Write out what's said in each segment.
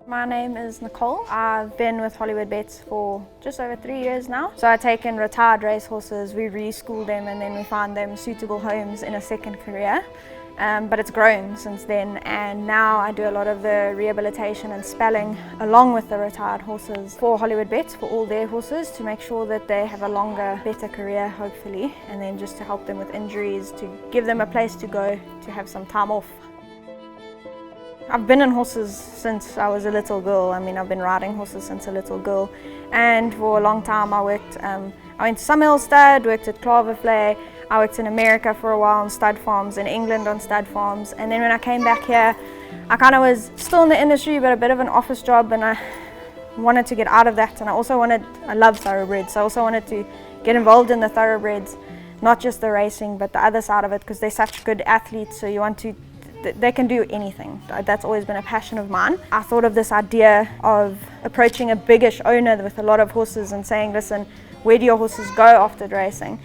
My name is Nicole. I've been with Hollywoodbets for just over 3 years now. So I take in retired racehorses, we reschool them, and then we find them suitable homes in a second career. But it's grown since then, and now I do a lot of the rehabilitation and spelling along with the retired horses for Hollywoodbets, for all their horses, to make sure that they have a longer, better career hopefully, and then just to help them with injuries, to give them a place to go, to have some time off. I've been in horses since I was a little girl. I've been riding horses since a little girl, and for a long time I went to Summerhill Stud, worked at Claverflay. I worked in America for a while on stud farms, in England on stud farms, and then when I came back here, I kind of was still in the industry but a bit of an office job, and I wanted to get out of that. And I love thoroughbreds, so I also wanted to get involved in the thoroughbreds, not just the racing but the other side of it, because they're such good athletes, so they can do anything. That's always been a passion of mine. I thought of this idea of approaching a biggish owner with a lot of horses and saying, listen, where do your horses go after racing?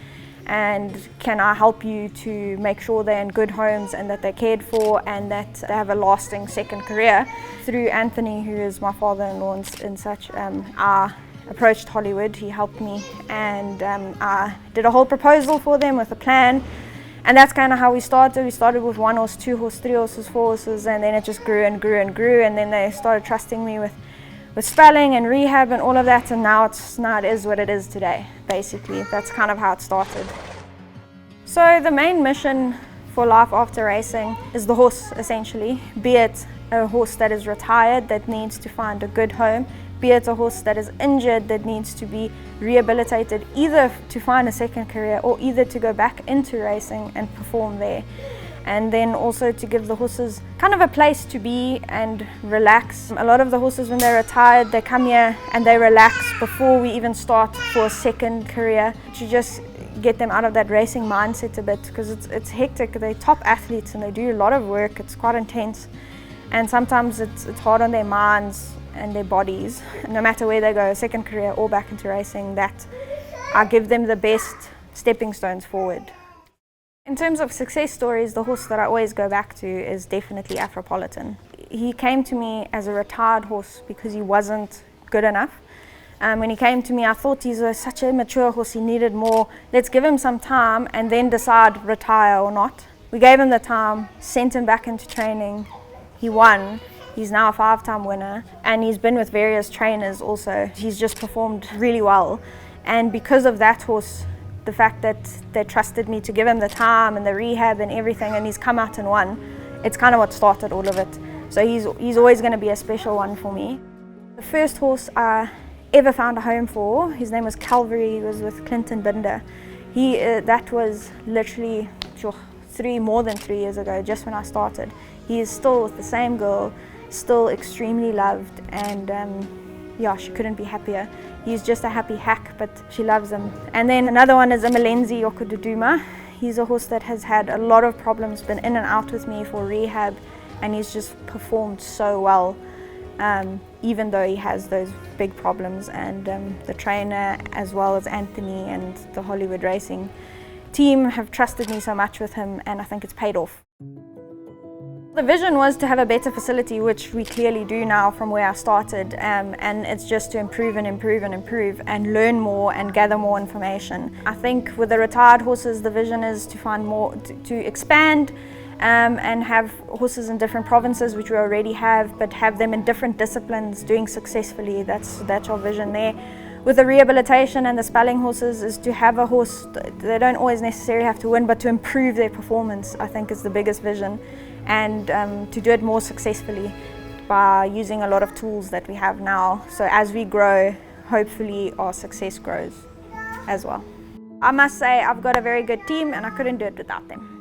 And can I help you to make sure they're in good homes and that they're cared for and that they have a lasting second career? Through Anthony, who is my father-in-law and such, I approached Hollywood. He helped me, and I did a whole proposal for them with a plan. And that's kind of how we started. We started with 1 horse, 2 horse, 3 horses, 4 horses, and then it just grew and grew and grew. And then they started trusting me with spelling and rehab and all of that. And now it is what it is today, basically. That's kind of how it started. So the main mission for Life After Racing is the horse, essentially. Be it a horse that is retired that needs to find a good home, be it a horse that is injured that needs to be rehabilitated, either to find a second career or either to go back into racing and perform there. And then also to give the horses kind of a place to be and relax. A lot of the horses, when they're retired, they come here and they relax before we even start for a second career, to just get them out of that racing mindset a bit, because it's hectic. They're top athletes and they do a lot of work. It's quite intense, and sometimes it's hard on their minds and their bodies. No matter where they go, second career or back into racing, that I give them the best stepping stones forward. In terms of success stories, the horse that I always go back to is definitely Afropolitan. He came to me as a retired horse because he wasn't good enough. When he came to me, I thought he's such a mature horse, he needed more. Let's give him some time and then decide retire or not. We gave him the time, sent him back into training. He won. He's now a 5-time winner, and he's been with various trainers also. He's just performed really well, and because of that horse, the fact that they trusted me to give him the time and the rehab and everything, and he's come out and won, it's kind of what started all of it. So he's always going to be a special one for me. The first horse I ever found a home for, his name was Calvary. He was with Clinton Binder. That was literally more than 3 years ago, just when I started. He is still with the same girl, still extremely loved, and she couldn't be happier. He's just a happy hack, but she loves him. And then another one is a Malenzi Okududuma. He's a horse that has had a lot of problems, been in and out with me for rehab, and he's just performed so well, even though he has those big problems. And the trainer, as well as Anthony and the Hollywood Racing team, have trusted me so much with him, and I think it's paid off. The vision was to have a better facility, which we clearly do now from where I started, and it's just to improve and improve and improve and learn more and gather more information. I think with the retired horses, the vision is to find more, to expand and have horses in different provinces, which we already have, but have them in different disciplines doing successfully. That's our vision there. With the rehabilitation and the spelling horses, is to have a horse, they don't always necessarily have to win, but to improve their performance, I think, is the biggest vision. And to do it more successfully by using a lot of tools that we have now. So as we grow, hopefully our success grows as well. I must say I've got a very good team, and I couldn't do it without them.